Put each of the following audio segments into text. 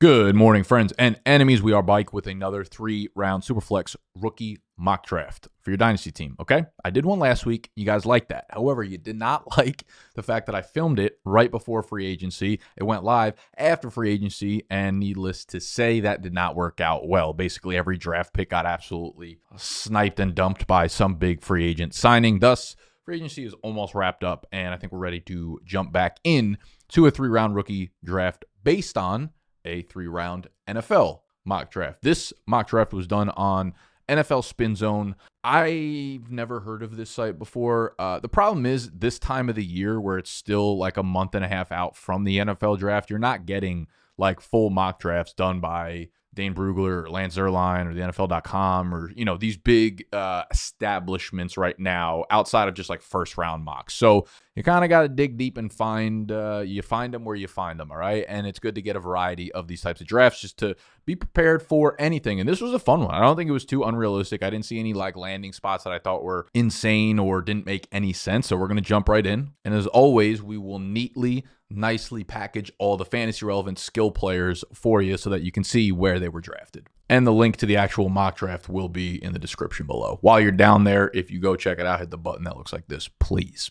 Good morning, friends and enemies. We are back with another 3-round Superflex rookie mock draft for your Dynasty team, okay? I did one last week. You guys liked that. However, you did not like the fact that I filmed it right before free agency. It went live after free agency, and needless to say, that did not work out well. Basically, every draft pick got absolutely sniped and dumped by some big free agent signing. Thus, free agency is almost wrapped up, and I think we're ready to jump back in to a 3-round rookie draft based on a 3-round NFL mock draft. This mock draft was done on NFL Spin Zone. I've never heard of this site before. The problem is this time of the year where it's still like a month and a half out from the NFL draft, you're not getting like full mock drafts done by Dane Brugler or Lance Zierlein or the NFL.com or, you know, these big establishments right now outside of just like first round mocks. So you kind of got to dig deep and find them where you find them. All right. And it's good to get a variety of these types of drafts just to be prepared for anything. And this was a fun one. I don't think it was too unrealistic. I didn't see any like landing spots that I thought were insane or didn't make any sense. So we're going to jump right in. And as always, we will nicely package all the fantasy relevant skill players for you so that you can see where they were drafted. And the link to the actual mock draft will be in the description below. While you're down there, if you go check it out, hit the button that looks like this. Please,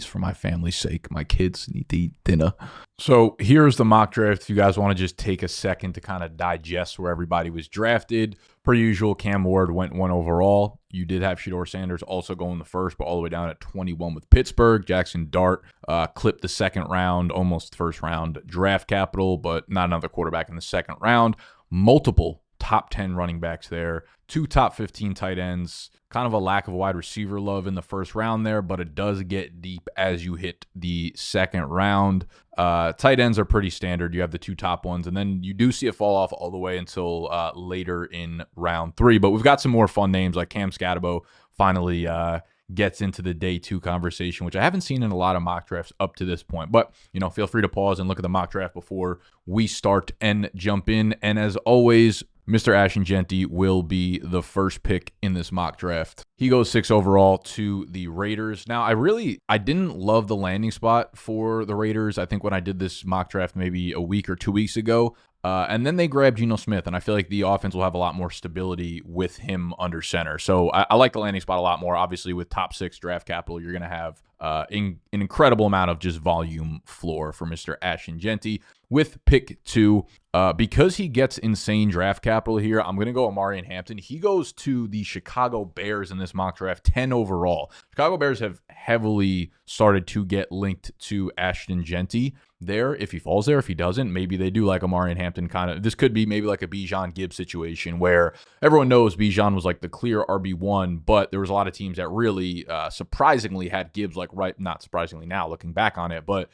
for my family's sake, my kids need to eat dinner. So here's the mock draft. If you guys want to just take a second to kind of digest where everybody was drafted. Per usual, Cam Ward went 1 overall. You did have Shedeur Sanders also going the first, but all the way down at 21 with Pittsburgh. Jackson Dart clipped the second round, almost first round draft capital, but not another quarterback in the second round. Multiple top 10 running backs there, 2 top 15 tight ends, kind of a lack of wide receiver love in the first round there, but it does get deep as you hit the second round. Tight ends are pretty standard. You have the 2 top ones, and then you do see it fall off all the way until later in round 3. But we've got some more fun names like Cam Scatabo finally gets into the day 2 conversation, which I haven't seen in a lot of mock drafts up to this point. But, you know, feel free to pause and look at the mock draft before we start and jump in. And as always, Mr. Ashton Jeanty will be the first pick in this mock draft. He goes 6 overall to the Raiders. Now, I didn't love the landing spot for the Raiders. I think when I did this mock draft maybe a week or 2 weeks ago, and then they grabbed Geno Smith, and I feel like the offense will have a lot more stability with him under center. So I like the landing spot a lot more. Obviously, with top 6 draft capital, you're going to have an incredible amount of just volume floor for Mr. Ashton Jeanty. With pick 2, because he gets insane draft capital here, I'm going to go Amari Hampton. He goes to the Chicago Bears in this mock draft, 10 overall. Chicago Bears have heavily started to get linked to Ashton Jeanty there. If he falls there, if he doesn't, maybe they do like Amari Hampton kind of. This could be maybe like a Bijan Gibbs situation where everyone knows Bijan was like the clear RB1, but there was a lot of teams that really surprisingly had Gibbs like not surprisingly now looking back on it, but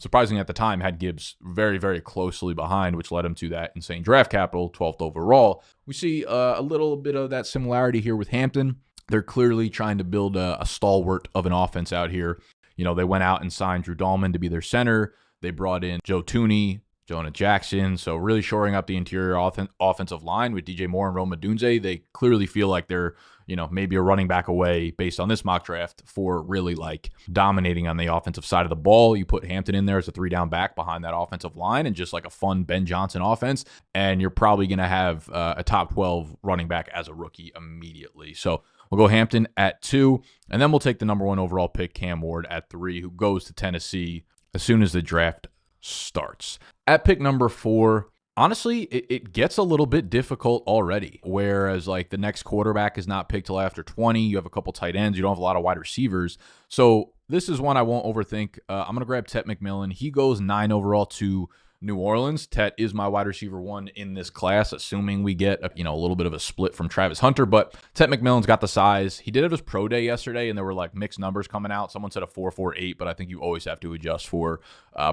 surprisingly at the time had Gibbs very, very closely behind, which led him to that insane draft capital, 12th overall. We see a little bit of that similarity here with Hampton. They're clearly trying to build a stalwart of an offense out here. You know, they went out and signed Drew Dahlman to be their center. They brought in Joe Tooney, Jonah Jackson, so really shoring up the interior offensive line with DJ Moore and Rome Odunze. They clearly feel like they're, you know, maybe a running back away based on this mock draft for really like dominating on the offensive side of the ball. You put Hampton in there as a 3-down back behind that offensive line and just like a fun Ben Johnson offense, and you're probably going to have a top 12 running back as a rookie immediately. So we'll go Hampton at 2, and then we'll take the number 1 overall pick, Cam Ward, at 3, who goes to Tennessee as soon as the draft starts. At pick number 4, honestly, it gets a little bit difficult already, whereas like the next quarterback is not picked till after 20. You have a couple tight ends. You don't have a lot of wide receivers. So this is one I won't overthink. I'm going to grab Tet McMillan. He goes 9 overall to New Orleans. Tet is my wide receiver 1 in this class, assuming we get a little bit of a split from Travis Hunter. But Tet McMillan's got the size. He did it his pro day yesterday, and there were like mixed numbers coming out. Someone said a 4.48, but I think you always have to adjust for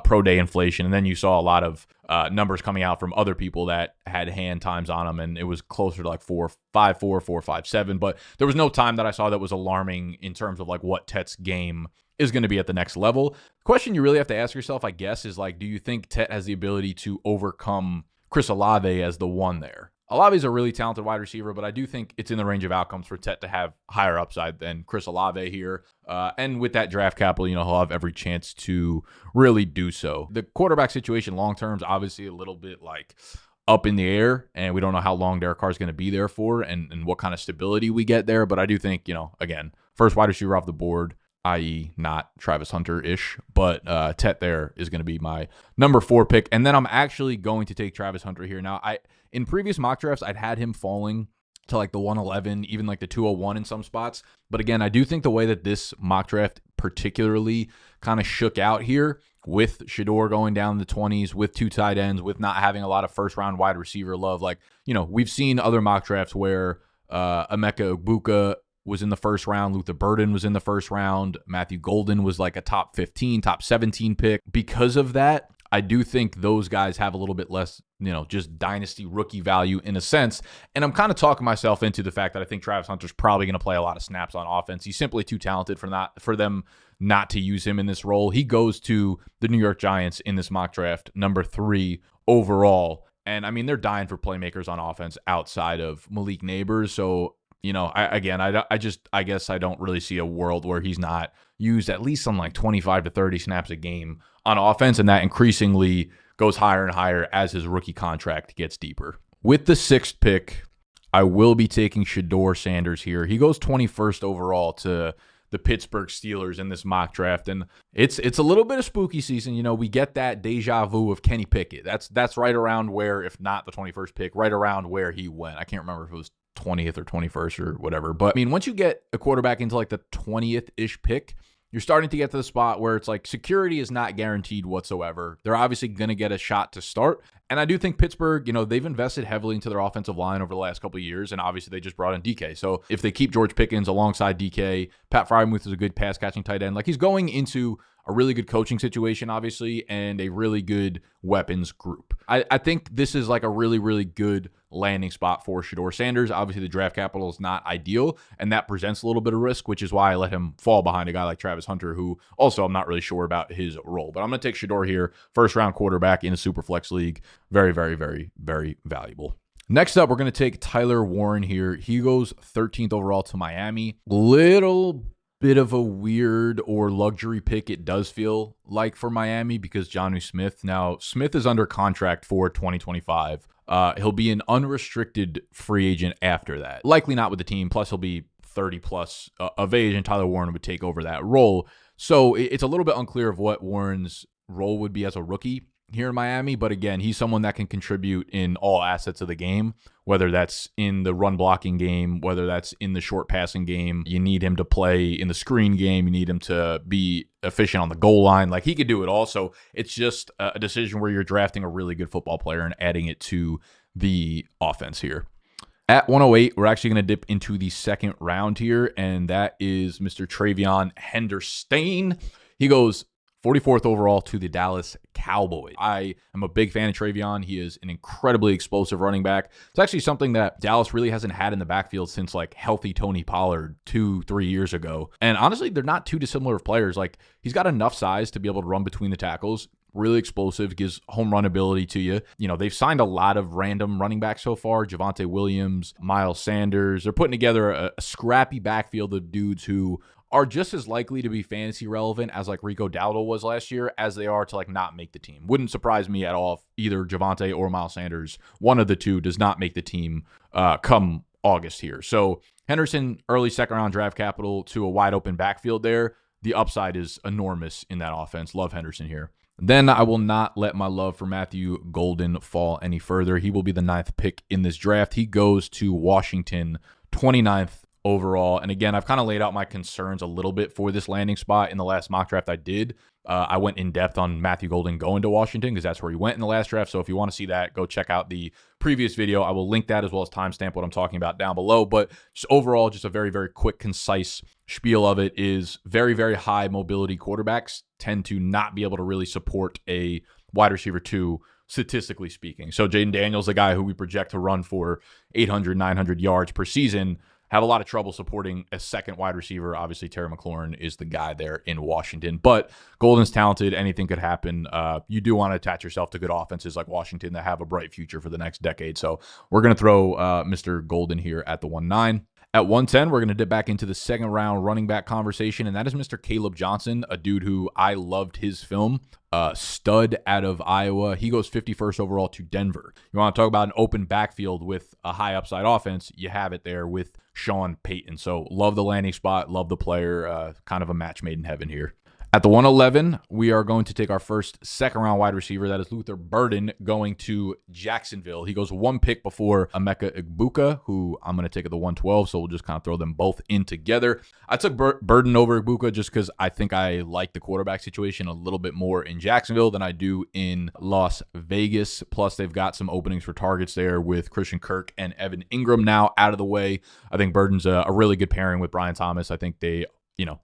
pro day inflation. And then you saw a lot of numbers coming out from other people that had hand times on them, and it was closer to like 4.54, 4.57. But there was no time that I saw that was alarming in terms of like what Tet's game is going to be at the next level. The question you really have to ask yourself, I guess, is like, do you think Tet has the ability to overcome Chris Olave as the 1 there? Olave's a really talented wide receiver, but I do think it's in the range of outcomes for Tet to have higher upside than Chris Olave here. And with that draft capital, he'll have every chance to really do so. The quarterback situation long term is obviously a little bit like up in the air, and we don't know how long Derek Carr is going to be there for and what kind of stability we get there. But I do think, again, first wide receiver off the board, i.e. not Travis Hunter-ish, but Tet there is going to be my number 4 pick. And then I'm actually going to take Travis Hunter here. Now, in previous mock drafts, I'd had him falling to like the 111, even like the 201 in some spots. But again, I do think the way that this mock draft particularly kind of shook out here, with Shedeur going down the 20s, with 2 tight ends, with not having a lot of first-round wide receiver love. Like, we've seen other mock drafts where Emeka Egbuka was in the first round, Luther Burden was in the first round, Matthew Golden was like a top 15, top 17 pick. Because of that, I do think those guys have a little bit less, just dynasty rookie value in a sense. And I'm kind of talking myself into the fact that I think Travis Hunter's probably going to play a lot of snaps on offense. He's simply too talented for them not to use him in this role. He goes to the New York Giants in this mock draft, number 3 overall. And I mean, they're dying for playmakers on offense outside of Malik Neighbors. So, I guess I don't really see a world where he's not used at least on like 25 to 30 snaps a game on offense. And that increasingly goes higher and higher as his rookie contract gets deeper. With the 6th pick, I will be taking Shedeur Sanders here. He goes 21st overall to the Pittsburgh Steelers in this mock draft. And it's a little bit of spooky season. We get that deja vu of Kenny Pickett. That's right around where, if not the 21st pick, right around where he went. I can't remember if it was 20th or 21st or whatever. But I mean, once you get a quarterback into like the 20th-ish pick, you're starting to get to the spot where it's like security is not guaranteed whatsoever. They're obviously going to get a shot to start. And I do think Pittsburgh, they've invested heavily into their offensive line over the last couple of years. And obviously they just brought in DK. So if they keep George Pickens alongside DK, Pat Freiermuth is a good pass catching tight end. Like, he's going into a really good coaching situation, obviously, and a really good weapons group. I think this is like a really, really good landing spot for Shedeur Sanders. Obviously, the draft capital is not ideal, and that presents a little bit of risk, which is why I let him fall behind a guy like Travis Hunter, who also I'm not really sure about his role. But I'm going to take Shedeur here, first-round quarterback in a superflex league. Very, very, very, very valuable. Next up, we're going to take Tyler Warren here. He goes 13th overall to Miami. Little bit of a weird or luxury pick, it does feel like, for Miami, because Jonnu Smith. Now, Smith is under contract for 2025. He'll be an unrestricted free agent after that. Likely not with the team. Plus, he'll be 30 plus of age, and Tyler Warren would take over that role. So it's a little bit unclear of what Warren's role would be as a rookie here in Miami. But again, he's someone that can contribute in all assets of the game, whether that's in the run blocking game, whether that's in the short passing game. You need him to play in the screen game. You need him to be efficient on the goal line. Like, he could do it all. So it's just a decision where you're drafting a really good football player and adding it to the offense here. At 108, we're actually going to dip into the 2nd round here, and that is Mr. Travion Henderson. He goes 44th overall to the Dallas Cowboys. I am a big fan of Travion. He is an incredibly explosive running back. It's actually something that Dallas really hasn't had in the backfield since like healthy Tony Pollard 2-3 years ago. And honestly, they're not too dissimilar of players. Like, he's got enough size to be able to run between the tackles. Really explosive, gives home run ability to you. They've signed a lot of random running backs so far. Javonte Williams, Miles Sanders. They're putting together a scrappy backfield of dudes who are just as likely to be fantasy relevant as like Rico Dowdle was last year as they are to like not make the team. Wouldn't surprise me at all if either Javonte or Miles Sanders, one of the two, does not make the team come August here. So Henderson, early 2nd round draft capital to a wide open backfield there. The upside is enormous in that offense. Love Henderson here. Then I will not let my love for Matthew Golden fall any further. He will be the 9th pick in this draft. He goes to Washington, 29th overall. And again, I've kind of laid out my concerns a little bit for this landing spot in the last mock draft I did. I went in depth on Matthew Golden going to Washington because that's where he went in the last draft. So if you want to see that, go check out the previous video. I will link that as well as timestamp what I'm talking about down below. But just overall, just a very, very quick, concise spiel of it is very, very high mobility quarterbacks tend to not be able to really support a wide receiver 2, statistically speaking. So Jayden Daniels, a guy who we project to run for 800, 900 yards per season, have a lot of trouble supporting a second wide receiver. Obviously, Terry McLaurin is the guy there in Washington, but Golden's talented. Anything could happen. You do want to attach yourself to good offenses like Washington that have a bright future for the next decade. So we're going to throw Mr. Golden here at the 1-9. At 110, we're going to dip back into the second round running back conversation, and that is Mr. Caleb Johnson, a dude who I loved his film. Stud out of Iowa. He goes 51st overall to Denver. You want to talk about an open backfield with a high upside offense, you have it there with Sean Payton. So love the landing spot, love the player, kind of a match made in heaven here. At the 111, we are going to take our first second-round wide receiver. That is Luther Burden going to Jacksonville. He goes one pick before Emeka Egbuka, who I'm going to take at the 112, so we'll just kind of throw them both in together. I took Burden over Egbuka just because I think I like the quarterback situation a little bit more in Jacksonville than I do in Las Vegas. Plus, they've got some openings for targets there with Christian Kirk and Evan Ingram now out of the way. I think Burden's a really good pairing with Brian Thomas. I think they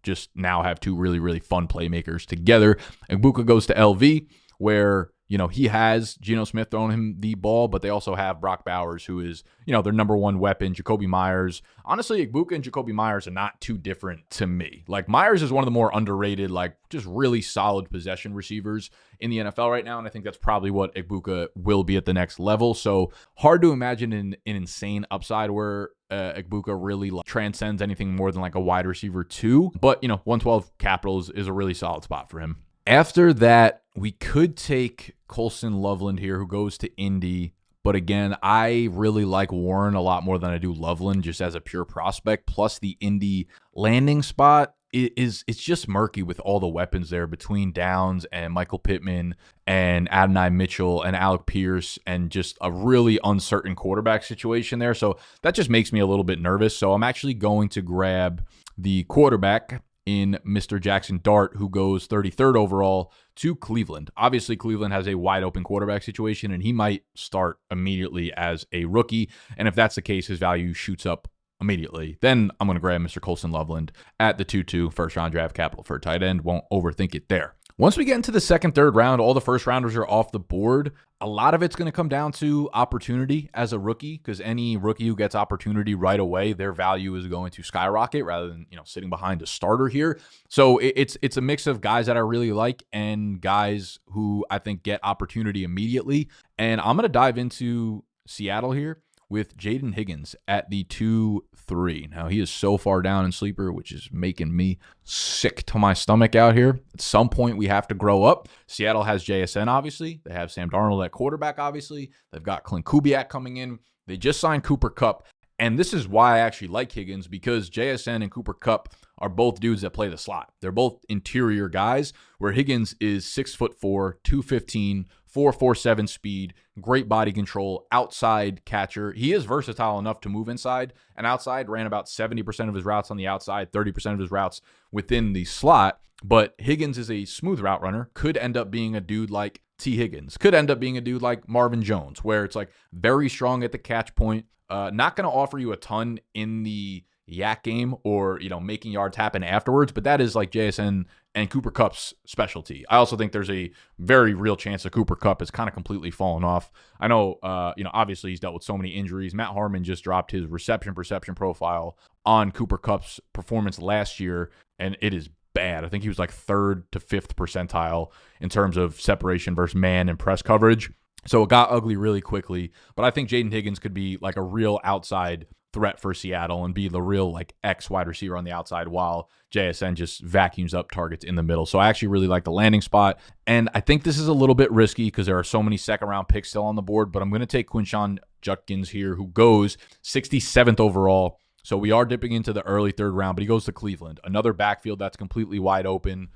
just now have two really, really fun playmakers together. Egbuka goes to LV, where, he has Geno Smith throwing him the ball, but they also have Brock Bowers, who is, their number one weapon. Jacoby Myers. Honestly, Egbuka and Jacoby Myers are not too different to me. Like, Myers is one of the more underrated, just really solid possession receivers in the NFL right now, and I think that's probably what Egbuka will be at the next level. So hard to imagine an insane upside where Egbuka really transcends anything more than a wide receiver 2. But, 112 Capitals is a really solid spot for him. After that, we could take Colson Loveland here, who goes to Indy. But again, I really like Warren a lot more than I do Loveland just as a pure prospect. Plus the Indy landing spot it's just murky with all the weapons there between Downs and Michael Pittman and Adonai Mitchell and Alec Pierce and just a really uncertain quarterback situation there. So that just makes me a little bit nervous. So I'm actually going to grab the quarterback in Mr. Jackson Dart, who goes 33rd overall to Cleveland. Obviously, Cleveland has a wide open quarterback situation, and he might start immediately as a rookie. And if that's the case, his value shoots up immediately. Then I'm going to grab Mr. Colson Loveland at the 2-2 first round draft capital for a tight end. Won't overthink it there. Once we get into the second, third round, all the first rounders are off the board. A lot of it's going to come down to opportunity as a rookie, because any rookie who gets opportunity right away, their value is going to skyrocket rather than, sitting behind a starter here. So it's a mix of guys that I really like and guys who I think get opportunity immediately. And I'm going to dive into Seattle here with Jayden Higgins at the 2-3. Now, he is so far down in Sleeper, which is making me sick to my stomach out here. At some point, we have to grow up. Seattle has JSN, obviously. They have Sam Darnold at quarterback, obviously. They've got Clint Kubiak coming in. They just signed Cooper Kupp. And this is why I actually like Higgins, because JSN and Cooper Kupp are both dudes that play the slot. They're both interior guys, where Higgins is 6'4", 215, 4.47 speed, great body control, outside catcher. He is versatile enough to move inside and outside, ran about 70% of his routes on the outside, 30% of his routes within the slot. But Higgins is a smooth route runner, could end up being a dude like T. Higgins, could end up being a dude like Marvin Jones, where it's very strong at the catch point, not going to offer you a ton in the yak game or, making yards happen afterwards, but that is JSN and Cooper Kupp's specialty. I also think there's a very real chance that Cooper Kupp has kind of completely fallen off. I know, obviously he's dealt with so many injuries. Matt Harmon just dropped his reception perception profile on Cooper Kupp's performance last year, and it is bad. I think he was 3rd to 5th percentile in terms of separation versus man and press coverage. So it got ugly really quickly, but I think Jayden Higgins could be a real outside threat for Seattle and be the real X wide receiver on the outside while JSN just vacuums up targets in the middle. So I actually really like the landing spot. And I think this is a little bit risky because there are so many second round picks still on the board, but I'm going to take Quinshon Judkins here, who goes 67th overall. So we are dipping into the early third round, but he goes to Cleveland. Another backfield that's completely wide open.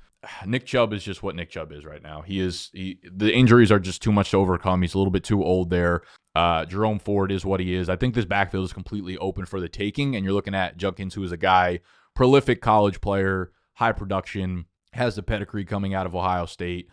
Nick Chubb is just what Nick Chubb is right now. The injuries are just too much to overcome. He's a little bit too old there. Jerome Ford is what he is. I think this backfield is completely open for the taking, and you're looking at Judkins, who is a guy, prolific college player, high production, has the pedigree coming out of Ohio State,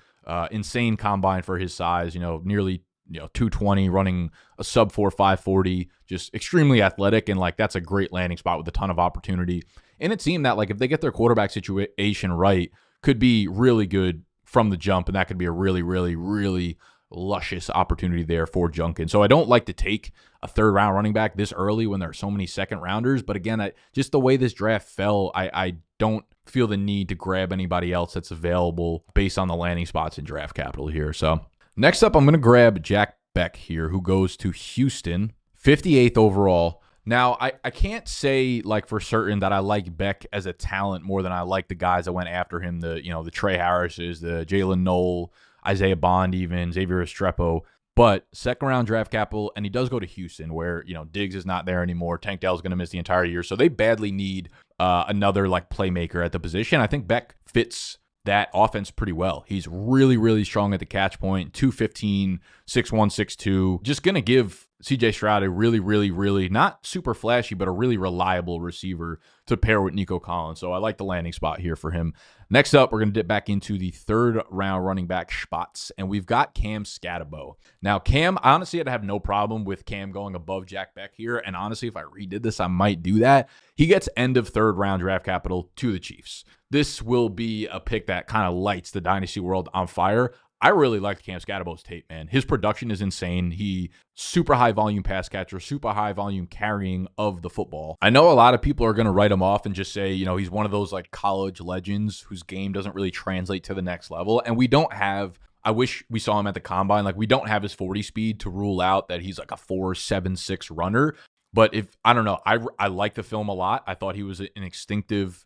insane combine for his size, nearly 220, running a sub 4.540, just extremely athletic, and that's a great landing spot with a ton of opportunity. And it seemed that if they get their quarterback situation right, could be really good from the jump, and that could be a really, really, really luscious opportunity there for Junkin. So I don't like to take a third round running back this early when there are so many second rounders. But again, just the way this draft fell, I don't feel the need to grab anybody else that's available based on the landing spots in draft capital here. So next up, I'm going to grab Jack Beck here, who goes to Houston, 58th overall. Now, I can't say like for certain that I like Beck as a talent more than I like the guys that went after him, the Trey Harrises, the Jalen Noel, Isaiah Bond, even Xavier Restrepo. But second round draft capital, and he does go to Houston where, Diggs is not there anymore. Tank Dell's going to miss the entire year. So they badly need another like playmaker at the position. I think Beck fits that offense pretty well. He's really, really strong at the catch point, 215, 6'1", 6'2". Just going to give CJ Stroud a really, really, really, not super flashy, but a really reliable receiver to pair with Nico Collins. So I like the landing spot here for him. Next up, we're going to dip back into the third round running back spots, and we've got Cam Scatterbo. Now, Cam, honestly, I'd have no problem with Cam going above Jack Beck here, and honestly, if I redid this, I might do that. He gets end of third round draft capital to the Chiefs. This will be a pick that kind of lights the Dynasty world on fire. I really like Cam Scatterbo's tape, man. His production is insane. He super high volume pass catcher, super high volume carrying of the football. I know a lot of people are going to write him off and just say, he's one of those like college legends whose game doesn't really translate to the next level. And we don't have, I wish we saw him at the combine. Like we don't have his 40 speed to rule out that he's like a 4.76 runner. But I don't know, I like the film a lot. I thought he was an instinctive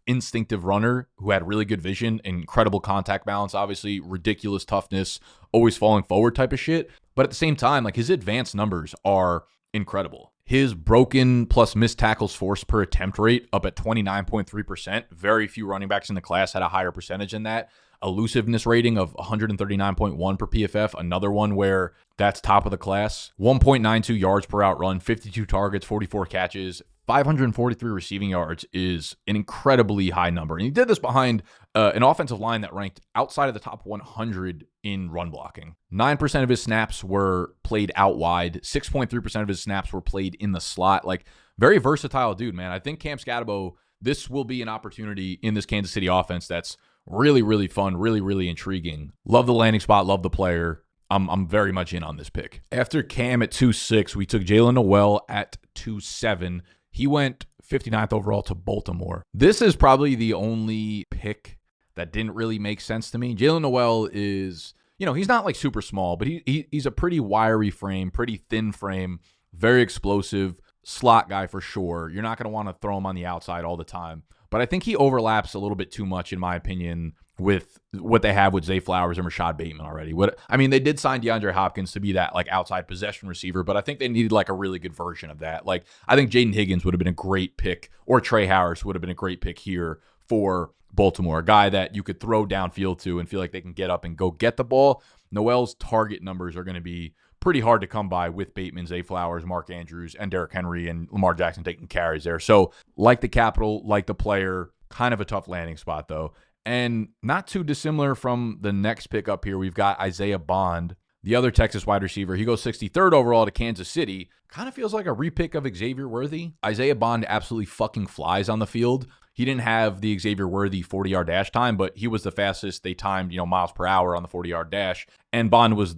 runner who had really good vision, incredible contact balance, obviously, ridiculous toughness, always falling forward type of shit. But at the same time, like his advanced numbers are incredible. His broken plus missed tackles forced per attempt rate up at 29.3%. Very few running backs in the class had a higher percentage than that. Elusiveness rating of 139.1 per PFF, another one where that's top of the class. 1.92 yards per out run, 52 targets, 44 catches, 543 receiving yards is an incredibly high number. And he did this behind an offensive line that ranked outside of the top 100 in run blocking. 9% of his snaps were played out wide. 6.3% of his snaps were played in the slot. Like, very versatile dude, man. I think Cam Scatterbo, this will be an opportunity in this Kansas City offense that's really, really fun, really, really intriguing. Love the landing spot, love the player. I'm very much in on this pick. After Cam at 2.6, we took Jalen Noel at 2.7. He went 59th overall to Baltimore. This is probably the only pick that didn't really make sense to me. Jalen Noel is, he's not like super small, but he's a pretty wiry frame, pretty thin frame, very explosive, slot guy for sure. You're not going to want to throw him on the outside all the time. But I think he overlaps a little bit too much, in my opinion, with what they have with Zay Flowers and Rashad Bateman already. They did sign DeAndre Hopkins to be that like outside possession receiver, but I think they needed like a really good version of that. Like, I think Jayden Higgins would have been a great pick, or Trey Harris would have been a great pick here for Baltimore, a guy that you could throw downfield to and feel like they can get up and go get the ball. Noel's target numbers are going to be pretty hard to come by with Bateman, Zay Flowers, Mark Andrews, and Derrick Henry and Lamar Jackson taking carries there. So like the capital, like the player, kind of a tough landing spot though. And not too dissimilar from the next pick up here, we've got Isaiah Bond, the other Texas wide receiver. He goes 63rd overall to Kansas City. Kind of feels like a repick of Xavier Worthy. Isaiah Bond absolutely fucking flies on the field. He didn't have the Xavier Worthy 40-yard dash time, but he was the fastest they timed, miles per hour on the 40-yard dash. And Bond was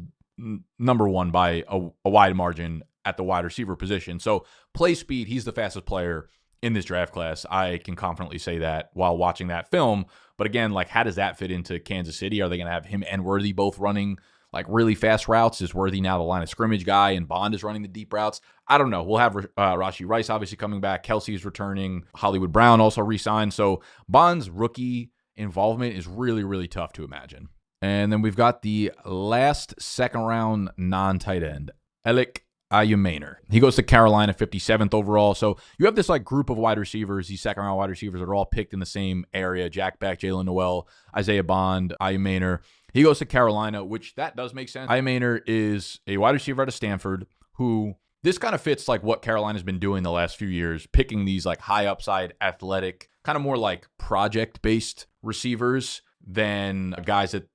number one by a wide margin at the wide receiver position. So play speed, he's the fastest player in this draft class. I can confidently say that while watching that film. But again, like, how does that fit into Kansas City? Are they going to have him and Worthy both running like really fast routes? Is Worthy now the line of scrimmage guy and Bond is running the deep routes? I don't know. We'll have Rashee Rice obviously coming back. Kelsey's returning. Hollywood Brown also re-signed. So Bond's rookie involvement is really, really tough to imagine. And then we've got the last second round non-tight end, Alec Ayumaner. He goes to Carolina, 57th overall. So you have this like group of wide receivers, these second round wide receivers that are all picked in the same area. Jack Beck, Jalen Noel, Isaiah Bond, Ayumaner. He goes to Carolina, which that does make sense. Ayumaner is a wide receiver out of Stanford who, this kind of fits like what Carolina's been doing the last few years, picking these like high upside, athletic, kind of more like project-based receivers than guys that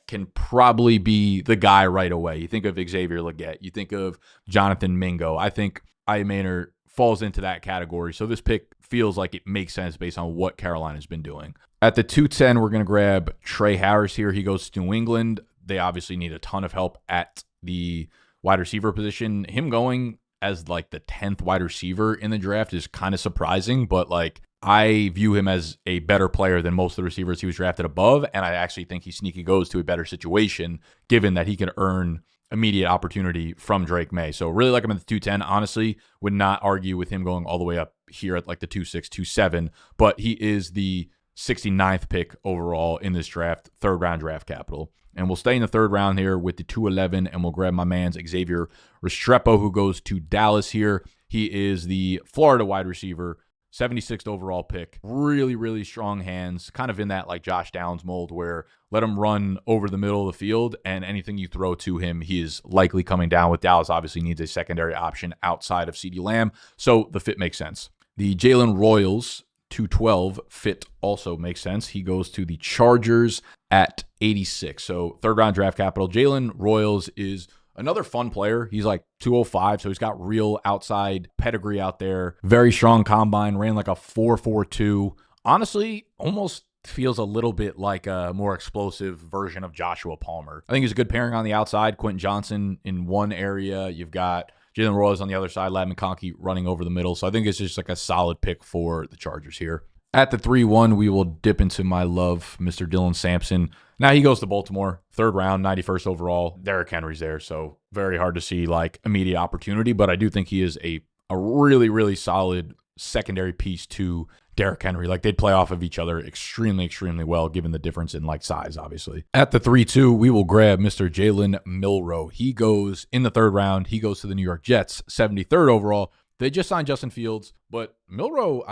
can probably be the guy right away. You think of Xavier Legette. You think of Jonathan Mingo. I think Ayumaner falls into that category. So this pick feels like it makes sense based on what Carolina's been doing. At the 210, we're going to grab Trey Harris here. He goes to New England. they obviously need a ton of help at the wide receiver position. Him going as like the 10th wide receiver in the draft is kind of surprising, but like I view him as a better player than most of the receivers he was drafted above, and I actually think he sneaky goes to a better situation given that he can earn immediate opportunity from Drake May. So really like him at the 210. Honestly, would not argue with him going all the way up here at like the 2.6, 2.7, but he is the 69th pick overall in this draft, third round draft capital. And we'll stay in the third round here with the 211, and we'll grab my man's Xavier Restrepo, who goes to Dallas here. He is the Florida wide receiver, 76th overall pick. Really, really strong hands, kind of in that like Josh Downs mold where let him run over the middle of the field, and anything you throw to him, he is likely coming down with. Dallas obviously needs a secondary option outside of CeeDee Lamb, so the fit makes sense. The Jalen Royals 212 fit also makes sense. He goes to the Chargers at 86. So third round draft capital. Jalen Royals is another fun player. He's like 205, so he's got real outside pedigree out there. Very strong combine, ran like a 4.42. Honestly, almost feels a little bit like a more explosive version of Joshua Palmer. I think he's a good pairing on the outside. Quentin Johnson in one area. You've got Jalen Royals on the other side, Ladd McConkey running over the middle. So I think it's just like a solid pick for the Chargers here. At the 3-1, we will dip into my love, Mr. Dylan Sampson. Now he goes to Baltimore, third round, 91st overall. Derrick Henry's there, so very hard to see like immediate opportunity, but I do think he is a really, really solid secondary piece to Derrick Henry. Like they'd play off of each other extremely, extremely well, given the difference in like size, obviously. At the 3-2, we will grab Mr. Jalen Milroe. He goes in the third round. He goes to the New York Jets, 73rd overall. They just signed Justin Fields, but Milroe,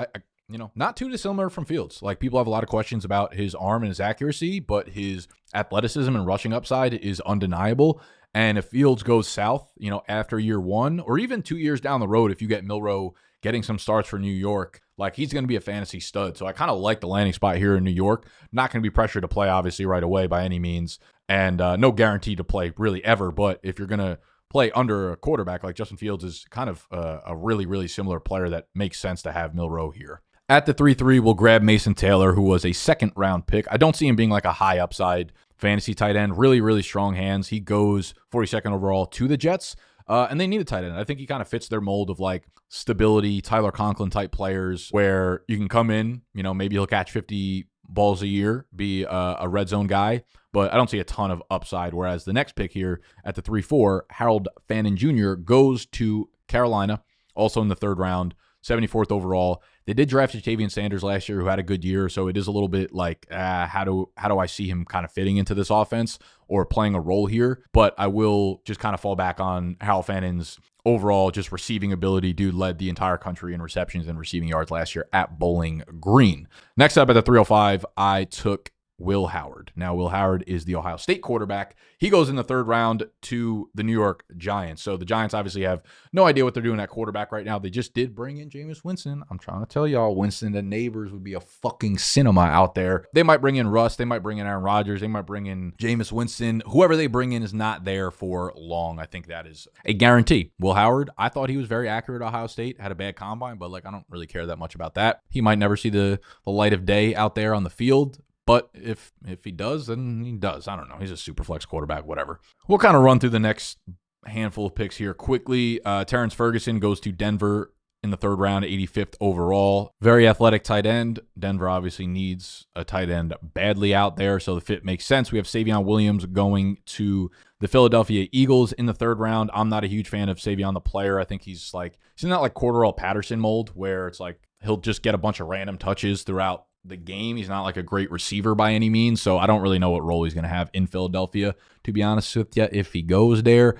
not too dissimilar from Fields. Like people have a lot of questions about his arm and his accuracy, but his athleticism and rushing upside is undeniable. And if Fields goes south, after year one or even 2 years down the road, if you get Milroe getting some starts for New York, like he's going to be a fantasy stud. So I kind of like the landing spot here in New York. Not going to be pressured to play obviously right away by any means, and no guarantee to play really ever. But if you're going to play under a quarterback like Justin Fields is kind of a really, really similar player that makes sense to have Milroe here. At the 3-3, we'll grab Mason Taylor, who was a second-round pick. I don't see him being like a high upside fantasy tight end. Really, really strong hands. He goes 42nd overall to the Jets, and they need a tight end. I think he kind of fits their mold of like stability, Tyler Conklin type players where you can come in, maybe he'll catch 50 balls a year, be a red zone guy, but I don't see a ton of upside. Whereas the next pick here at the 3-4, Harold Fannin Jr. goes to Carolina, also in the third round, 74th overall. They did draft Ja'Tavion Sanders last year, who had a good year, so it is a little bit like, how do I see him kind of fitting into this offense or playing a role here? But I will just kind of fall back on Harold Fannin's overall just receiving ability. Dude led the entire country in receptions and receiving yards last year at Bowling Green. Next up at the 305, I took Will Howard. Now, Will Howard is the Ohio State quarterback. He goes in the third round to the New York Giants. So the Giants obviously have no idea what they're doing at quarterback right now. They just did bring in Jameis Winston. I'm trying to tell y'all, Winston and neighbors would be a fucking cinema out there. They might bring in Russ. They might bring in Aaron Rodgers. They might bring in Jameis Winston. Whoever they bring in is not there for long. I think that is a guarantee. Will Howard, I thought he was very accurate at Ohio State. Had a bad combine, but I don't really care that much about that. He might never see the light of day out there on the field. But if he does, then he does. I don't know. He's a super flex quarterback, whatever. We'll kind of run through the next handful of picks here quickly. Terrence Ferguson goes to Denver in the third round, 85th overall. Very athletic tight end. Denver obviously needs a tight end badly out there, so the fit makes sense. We have Savion Williams going to the Philadelphia Eagles in the third round. I'm not a huge fan of Savion the player. I think he's in that like Cordarrelle Patterson mold where it's like he'll just get a bunch of random touches throughout the game. He's not like a great receiver by any means, so I don't really know what role he's going to have in Philadelphia, to be honest with you, if he goes there.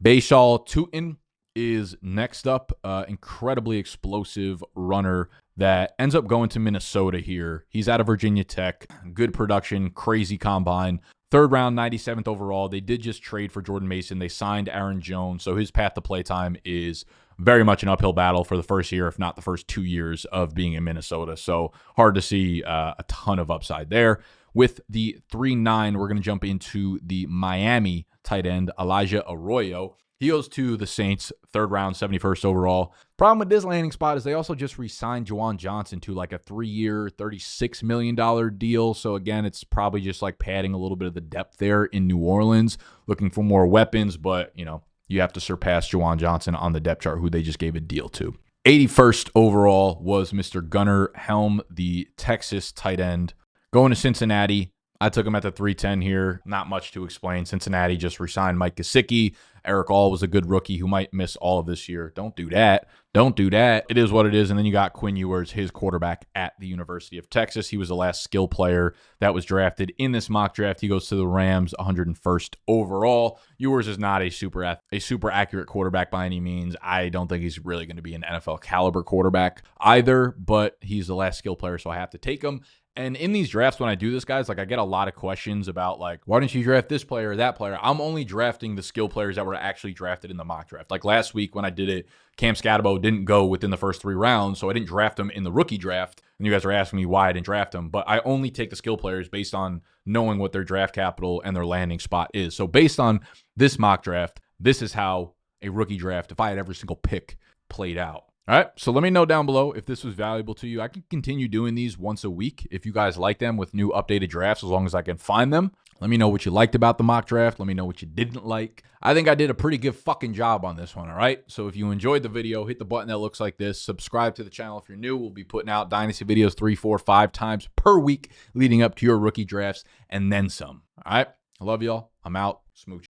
Bashal Tutin is next up. Incredibly explosive runner that ends up going to Minnesota here. He's out of Virginia Tech. Good production, crazy combine. Third round, 97th overall. They did just trade for Jordan Mason. They signed Aaron Jones, so his path to playtime is very much an uphill battle for the first year, if not the first 2 years of being in Minnesota. So hard to see a ton of upside there. With the 3-9, we're going to jump into the Miami tight end, Elijah Arroyo. He goes to the Saints, 3rd round, 71st overall. Problem with this landing spot is they also just re-signed Juwan Johnson to like a 3-year, $36 million deal. So again, it's probably just like padding a little bit of the depth there in New Orleans, looking for more weapons. But, you know, you have to surpass Juwan Johnson on the depth chart, who they just gave a deal to. 81st overall was Mr. Gunnar Helm, the Texas tight end. Going to Cincinnati, I took him at the 310 here. Not much to explain. Cincinnati just re-signed Mike Gesicki. Eric All was a good rookie who might miss all of this year. Don't do that. Don't do that. It is what it is. And then you got Quinn Ewers, his quarterback at the University of Texas. He was the last skill player that was drafted in this mock draft. He goes to the Rams, 101st overall. Ewers is not a super accurate quarterback by any means. I don't think he's really going to be an NFL caliber quarterback either, but he's the last skill player, so I have to take him. And in these drafts, when I do this, guys, like I get a lot of questions about like, why didn't you draft this player or that player? I'm only drafting the skill players that were actually drafted in the mock draft. Like last week when I did it, Cam Scatabo didn't go within the first 3 rounds, so I didn't draft him in the rookie draft. And you guys are asking me why I didn't draft him. But I only take the skill players based on knowing what their draft capital and their landing spot is. So based on this mock draft, this is how a rookie draft, if I had every single pick, played out. All right, so let me know down below if this was valuable to you. I can continue doing these once a week if you guys like them with new updated drafts, as long as I can find them. Let me know what you liked about the mock draft. Let me know what you didn't like. I think I did a pretty good fucking job on this one, all right? So if you enjoyed the video, hit the button that looks like this. Subscribe to the channel if you're new. We'll be putting out Dynasty videos 3, 4, 5 times per week leading up to your rookie drafts and then some, all right? I love y'all. I'm out. Smooch.